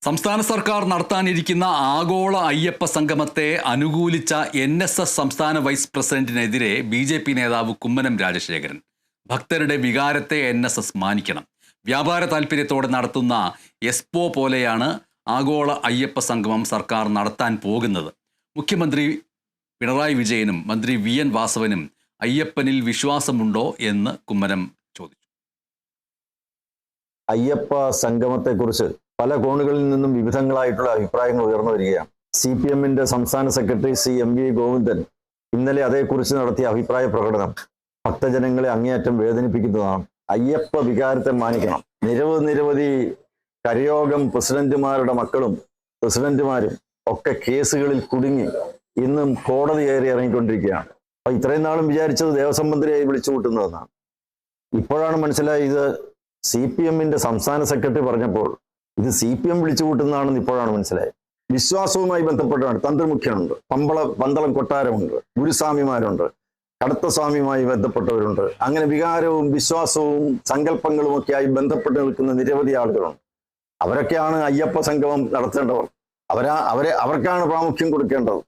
സംസ്ഥാന സർക്കാർ നടത്താനിരിക്കുന്ന ആഗോള അയ്യപ്പ സംഗമത്തെ അനുകൂലിച്ച NSS സംസ്ഥാന വൈസ് പ്രസിഡന്റിനെതിരെ BJP നേതാവ് കുമ്മനം രാജശേഖരൻ. ഭക്തരുടെ വികാരത്തെ NSS മാനിക്കണം. വ്യാപാര താൽപര്യത്തോടെ നടത്തുന്ന എക്സ്പോ പോലെയാണ് ആഗോള അയ്യപ്പ സംഗമം സർക്കാർ നടത്താൻ പോകുന്നത്. മുഖ്യമന്ത്രി പിണറായി വിജയനും മന്ത്രി VN വാസവനും അയ്യപ്പനിൽ വിശ്വാസമുണ്ടോ എന്ന് കുമ്മനം ചോദിച്ചു. അയ്യപ്പ സംഗമത്തെക്കുറിച്ച് പല കോണുകളിൽ നിന്നും വിവിധങ്ങളായിട്ടുള്ള അഭിപ്രായങ്ങൾ ഉയർന്നു വരികയാണ്. CPM-ന്റെ സംസ്ഥാന സെക്രട്ടറി MV ഗോവിന്ദൻ ഇന്നലെ അതേക്കുറിച്ച് നടത്തിയ അഭിപ്രായ പ്രകടനം ഭക്തജനങ്ങളെ അങ്ങേയറ്റം വേദനിപ്പിക്കുന്നതാണ്. അയ്യപ്പ വികാരത്തെ മാനിക്കണം. നിരവധി കരയോഗം പ്രസിഡന്റുമാരുടെ മക്കളും പ്രസിഡന്റുമാരും ഒക്കെ കേസുകളിൽ കുടുങ്ങി ഇന്നും കോടതി കയറി ഇറങ്ങിക്കൊണ്ടിരിക്കുകയാണ്. അപ്പൊ ഇത്രയും നാളും വിചാരിച്ചത് ദേവസ്വം മന്ത്രിയായി വിളിച്ചു കൂട്ടുന്നതെന്നാണ്. ഇപ്പോഴാണ് മനസ്സിലായി ഇത് CPM-ന്റെ സംസ്ഥാന സെക്രട്ടറി പറഞ്ഞപ്പോൾ ഇത് CPM വിളിച്ചു കൂട്ടുന്നതാണെന്ന് ഇപ്പോഴാണ് മനസ്സിലായത്. വിശ്വാസവുമായി ബന്ധപ്പെട്ടാണ് തന്ത്രമുഖ്യനുണ്ട്, പന്തളം കൊട്ടാരമുണ്ട്, ഗുരുസ്വാമിമാരുണ്ട്, കടത്തസ്വാമിയുമായി ബന്ധപ്പെട്ടവരുണ്ട്. അങ്ങനെ വികാരവും വിശ്വാസവും സങ്കല്പങ്ങളും ഒക്കെയായി ബന്ധപ്പെട്ട് നിൽക്കുന്ന നിരവധി ആളുകളുണ്ട്. അവരൊക്കെയാണ് അയ്യപ്പ സംഗമം നടത്തേണ്ടവർ. അവർക്കാണ് പ്രാമുഖ്യം കൊടുക്കേണ്ടത്.